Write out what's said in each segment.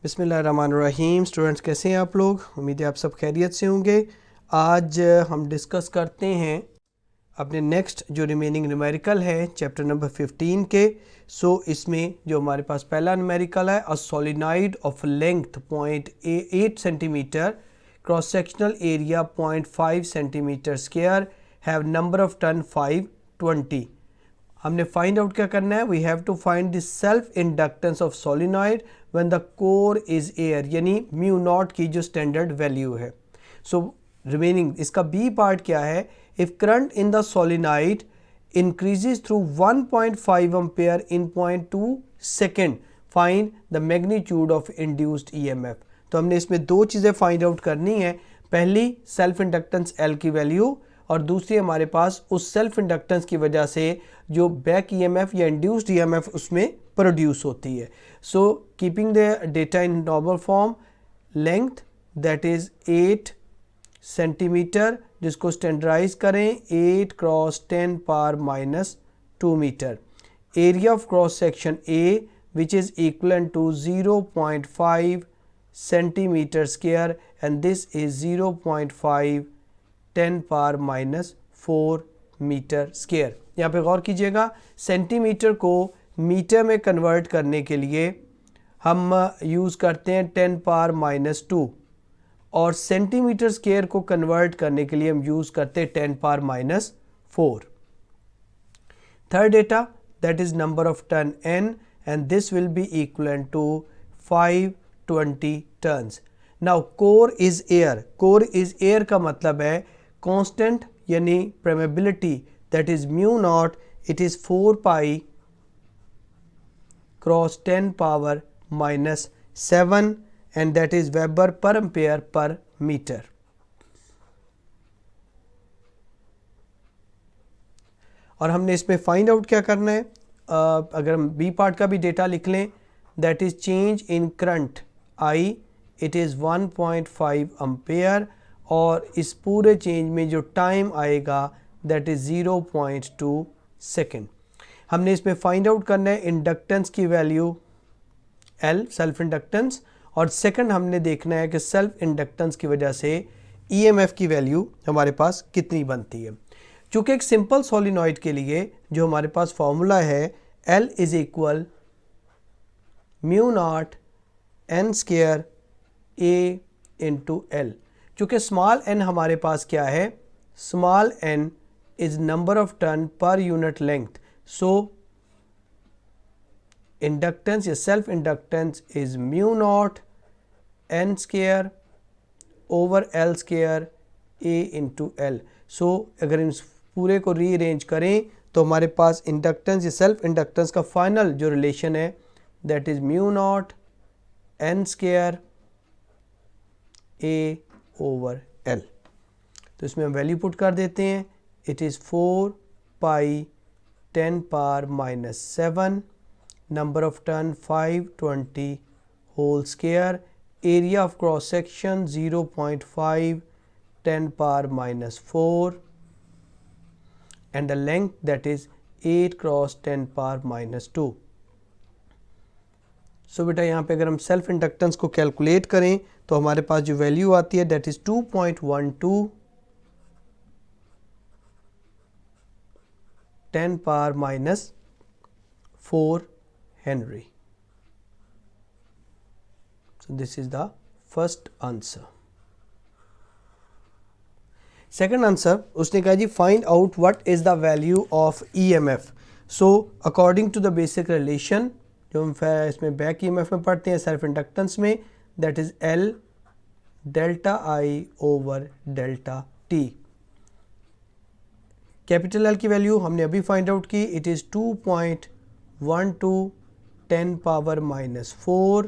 बिस्मिल्लाहिर्रहमानिर्रहीम। स्टूडेंट्स कैसे हैं आप लोग? उम्मीद है आप सब खैरियत से होंगे। आज हम डिस्कस करते हैं अपने नेक्स्ट जो रिमेनिंग न्यूमेरिकल है चैप्टर नंबर 15 के। इसमें जो हमारे पास पहला न्यूमेरिकल है, a solenoid of length 0.8 centimetre, cross sectional area 0.5 centimetre square, have number of turn 520। हमने फाइंड आउट क्या करना है? We have to find the self inductance of solenoid when the core is air, यानी mu naught की जो standard value है। Remaining इसका B part क्या है? If current in the solenoid increases through 1.5 ampere in 0.2 second, find the magnitude of induced EMF। तो हमने इसमें दो चीज़ें फाइंड आउट करनी है। पहली सेल्फ इंडक्टेंस L की वैल्यू, और दूसरी हमारे पास उस सेल्फ इंडक्टेंस की वजह से जो बैक EMF या इंड्यूस्ड EMF उसमें प्रोड्यूस होती है। So keeping the data in normal form, length that is 8 centimetre, जिसको स्टैंडर्डाइज करें 8 cross 10 power minus 2 metre. Area of cross section A which is equal to 0.5 centimetre square, and this is 0.5 10 power minus 4 metre square. यहाँ पे गौर कीजिएगा, centimetre को metre में convert करने के लिए हम यूज़ करते हैं 10 पावर माइनस 2, और सेंटीमीटर स्क्वायर को कन्वर्ट करने के लिए हम यूज़ करते हैं 10 power minus 4। Third data that is number of turn n, and this will be equal to 520 turns. Now core is air, core is air का मतलब है कांस्टेंट यानी permeability that is mu naught, it is 4 pi cross 10 power minus 7, and that is Weber per ampere per meter। और हमने इसमें find out क्या करना है? अगर हम बी पार्ट का भी डेटा लिख लें, that is change in current I, it is 1.5 ampere, और इस पूरे चेंज में जो टाइम आएगा दैट इज 0.2 सेकेंड। हमने इसमें फाइंड आउट करना है इंडक्टेंस की वैल्यू L, सेल्फ इंडक्टेंस, और सेकंड हमने देखना है कि सेल्फ इंडक्टेंस की वजह से EMF की वैल्यू हमारे पास कितनी बनती है। चूँकि एक सिंपल सोलिनॉइड के लिए जो हमारे पास फॉर्मूला है L is equal mu naught n square A into L। चूँकि स्मॉल n हमारे पास क्या है? Small n is number of turn per unit length. So inductance या self inductance is mu naught n square over L square A into L। So अगर इस पूरे को रीअरेंज करें तो हमारे पास इंडक्टेंस या सेल्फ इंडक्टेंस का फाइनल जो रिलेशन है that is mu naught n square A over L। तो इसमें हम वैल्यू पुट कर देते हैं, it is 4 pi 10 power minus 7, number of turn 520 whole square, area of cross section 0.5 10 power minus 4, and the length that is 8 cross 10 power minus 2। सो बेटा यहाँ पे अगर हम सेल्फ इंडक्टेंस को कैलकुलेट करें तो हमारे पास जो वैल्यू आती है that is 2.12 10 power minus 4 Henry। So this is the first answer। Second answer उसने कहा जी find out what is the value of EMF। So according to the basic relation जो हम इसमें बैक EMF में पढ़ते हैं सेल्फ इंडक्टेंस में, that is L delta I over delta T। Capital L की वैल्यू हमने अभी फाइंड आउट की, it is 2.12 10 power minus 4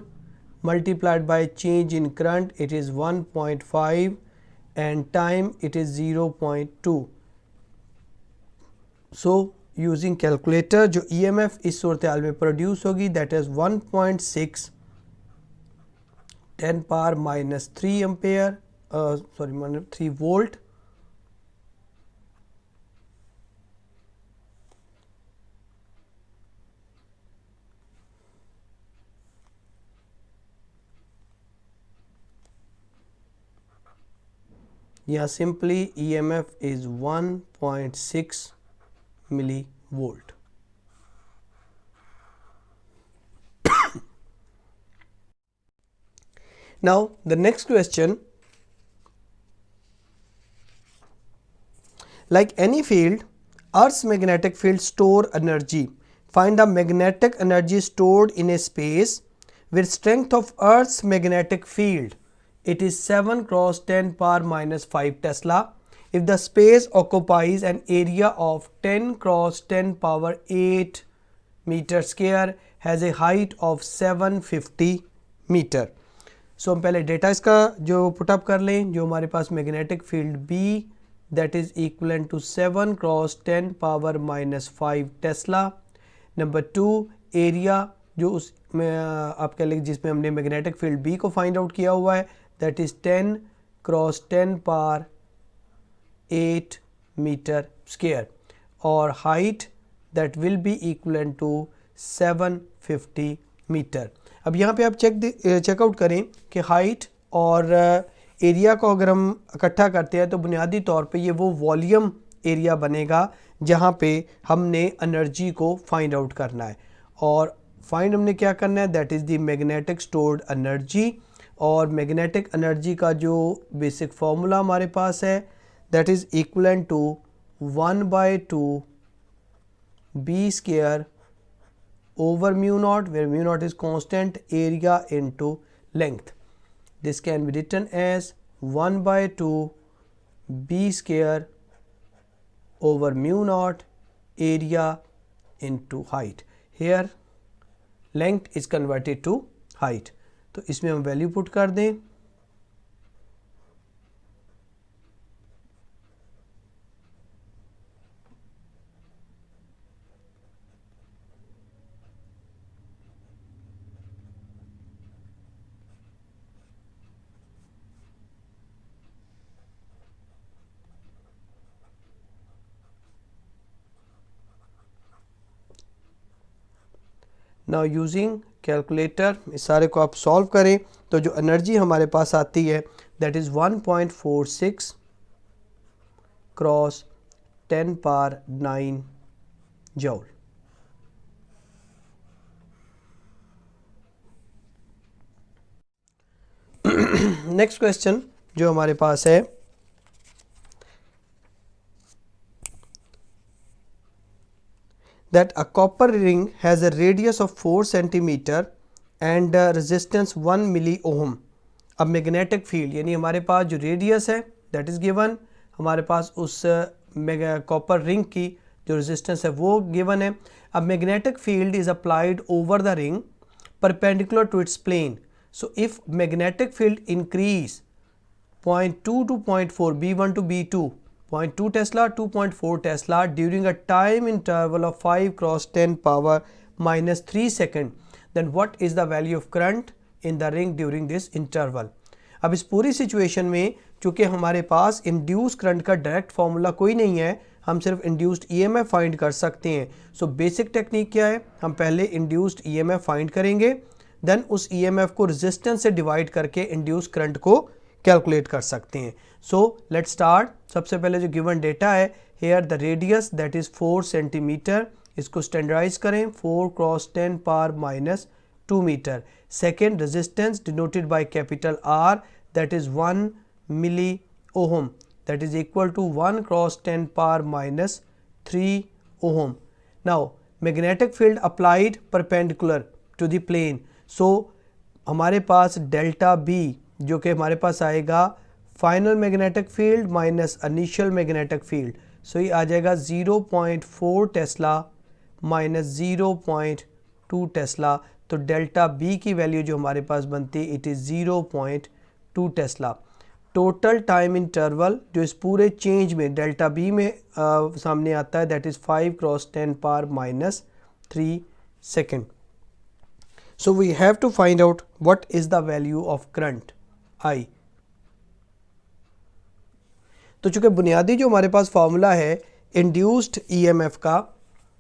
multiplied by change in current, it is 1.5, and time it is 0.2। so using calculator जो EMF इस सूरत हाल में produce होगी that is 1.6 10 power minus 3 ampere, sorry 3 volt, यहाँ simply EMF is 1.6 millivolt. Now the next question, like any field, Earth's magnetic field store energy. Find the magnetic energy stored in a space with strength of Earth's magnetic field. It is 7 cross 10 power minus 5 Tesla. If the space occupies an area of 10 cross 10 power 8 meter square, has a height of 750 meter. सो हम पहले data इसका जो put up कर लें, जो हमारे पास magnetic field B that is equivalent to 7 cross 10 power minus 5 tesla. Number 2 area जो उस में आप कह लें जिसमें हमने मैग्नेटिक फील्ड B को फाइंड आउट किया हुआ है, that is 10 cross 10 power 8 metre square, और height that will be equivalent to 750 metre. अब यहाँ पे आप चेकआउट करें कि हाइट और एरिया को अगर हम इकट्ठा करते हैं तो बुनियादी तौर पे ये वो वॉल्यूम एरिया बनेगा जहाँ पे हमने एनर्जी को फाइंड आउट करना है। और फाइंड हमने क्या करना है, that is the magnetic stored energy. और मैग्नेटिक एनर्जी का जो बेसिक फार्मूला हमारे पास है that is equivalent to 1/2 B square over mu naught, where mu naught is constant, area into length. This can be written as 1/2 B square over mu naught, area into height. Here length is converted to height. तो इसमें हम value put कर दें। Now using calculator इस सारे को आप solve करें तो जो एनर्जी हमारे पास आती है that is 1.46 cross 10 power 9 joule. Next question जो हमारे पास है, that a copper ring has a radius of 4 centimeter and resistance 1 milli ohm. अब मैग्नेटिक फील्ड यानी हमारे पास जो रेडियस है दैट इज़ गिवन, हमारे पास उस कॉपर रिंग की जो रेजिस्टेंस है वो गिवन है। अब magnetic field is applied over the ring perpendicular to its plane. So if magnetic field increase 0.2 to 0.4 B1 to B2 0.2 Tesla 2.4 Tesla during a time interval of 5 cross 10 power minus 3 second, then what is the value of current in the ring during this interval? अब इस पूरी situation में चूँकि हमारे पास induce current का direct formula कोई नहीं है, हम सिर्फ इंड्यूस्ड EMF फाइंड कर सकते हैं। सो बेसिक टेक्निक क्या है, हम पहले इंड्यूस्ड EMF फाइंड करेंगे, देन उस EMF को रेजिस्टेंस से डिवाइड करके इंड्यूस करंट को कैलकुलेट कर सकते हैं। So let's start. सबसे पहले जो गिवन डेटा है here the radius that is 4 centimetre, इसको स्टैंडर्डाइज करें 4 cross 10 power minus 2 metre. Second resistance denoted by capital R that is 1 milliohm that is equal to 1 cross 10 power minus 3 ohm. Now magnetic field applied perpendicular to the plane, so हमारे पास delta B जो कि हमारे पास आएगा final magnetic field minus initial magnetic field, so ये आ जाएगा 0.4 टेस्ला माइनस 0.2 टेस्ला। तो डेल्टा B की वैल्यू जो हमारे पास बनती है it is 0.2 tesla. Total time interval जो इस पूरे चेंज में डेल्टा B में सामने आता है that is 5 cross 10 power minus 3 second. So we have to find out what is the value of current I। तो चूँकि बुनियादी जो हमारे पास फार्मूला है इंड्यूस्ड EMF का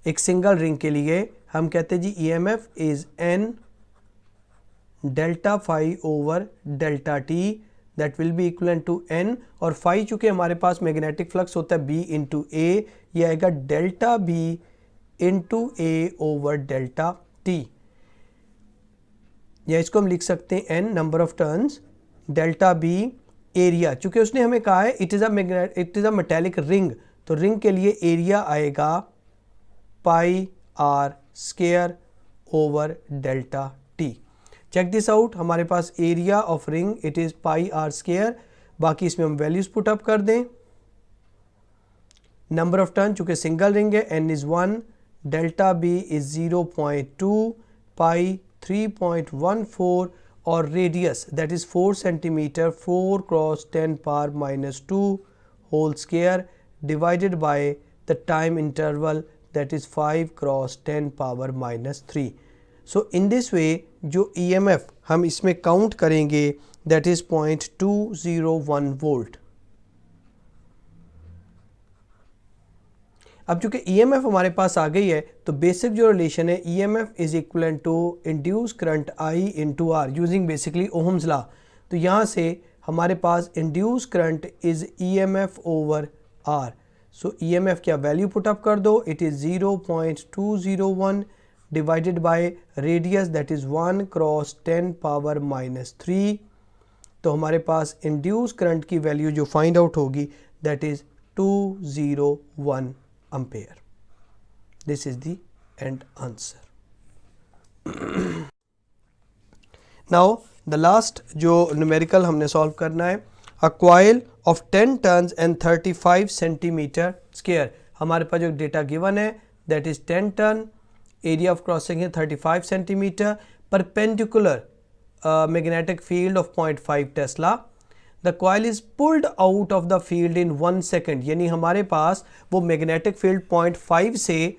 एक सिंगल रिंग के लिए, हम कहते हैं जी EMF is N delta phi over delta T, that will be equivalent to n, और फाई चूँकि हमारे पास मैग्नेटिक फ्लक्स होता है b इंटू ए, ये आएगा delta b into A over delta t, या इसको हम लिख सकते हैं n number of turns, delta b area, चूँकि उसने हमें कहा है it is a metallic ring, तो रिंग के लिए एरिया आएगा pi R square over delta T. Check this out, हमारे पास area of ring it is pi R square, बाकी इसमें हम वैल्यूज पुट अप कर दें। नंबर ऑफ टर्न चूँकि सिंगल रिंग है n is 1, delta b is 0.2, pi 3.14, और radius that is 4 centimetre, 4 cross 10 power minus 2 whole square divided by the time interval that is 5 cross 10 power minus 3। So in this way जो EMF हम इसमें count करेंगे that is 0.201 volt. अब चूँकि EMF हमारे पास आ गई है तो बेसिक जो रिलेशन है EMF is equal to induce current I into R using basically ohm's law. तो यहाँ से हमारे पास induce current is EMF over R। So EMF क्या वैल्यू पुट अप कर दो, it is 0.201 divided by radius that is 1 cross 10 power minus 3। तो हमारे पास इंड्यूस करंट की वैल्यू जो फाइंड आउट होगी that is 201 ampere. This is the end answer. Now the last जो numerical हमने solve करना है, a coil of 10 turns and 35 centimeter square, हमारे पास जो data given है that is 10 turn, area of cross section 35 centimeter, perpendicular magnetic field of 0.5 Tesla. The coil is pulled out of the field in 1 second, यानी हमारे पास वो magnetic field 0.5 से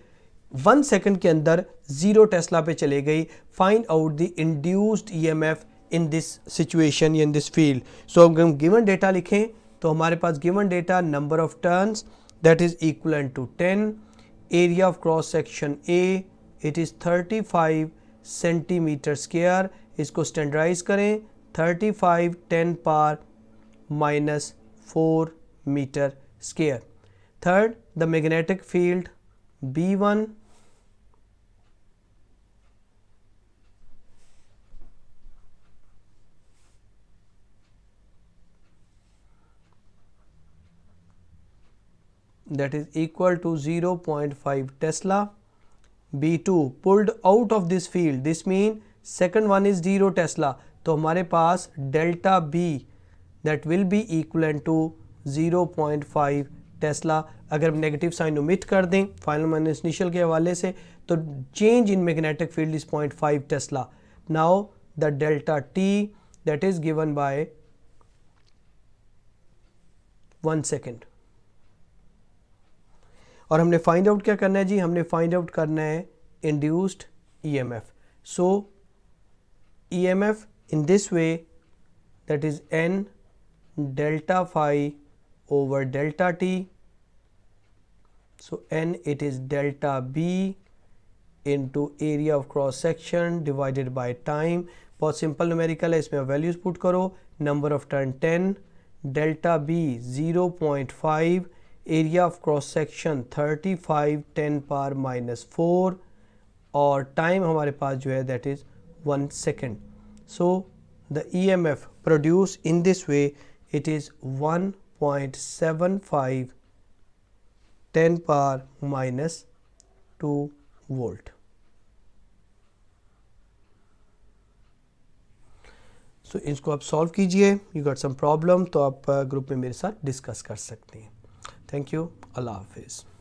1 second के अंदर 0 Tesla पे चले गई। Find out the induced EMF in this situation in this field. So अगर हम गिवन डेटा लिखें तो हमारे पास given data number of turns that is equal to 10, area of cross section A it is 35 centimetre square, इसको standardise करें 35 10 power minus 4 meter square. Third, the magnetic field B1 that is equal to 0.5 Tesla. B2 pulled out of this field, this means second one is 0 Tesla, तो हमारे पास delta B that will be equivalent to 0.5 Tesla. अगर हम negative sign omit कर दें final minus initial के हवाले से तो change in magnetic field is 0.5 Tesla. Now the delta T that is given by 1 second. और हमने फाइंड आउट क्या करना है जी, हमने फाइंड आउट करना है induced EMF। So EMF in this way that is N delta phi over delta t. So N it is delta B into area of cross section divided by time. बहुत simple numerical है, इसमें values put करो। Number of turn 10, delta B 0.5, area of cross section 35 10 power minus 4, और time हमारे पास जो है that is 1 second. So the EMF produced in this way it is 1.75 10 power minus 2 volt. So इसको आप solve कीजिए, you got some problem तो आप group में मेरे साथ डिस्कस कर सकते हैं। थैंक यू, अल्लाह हाफिज़।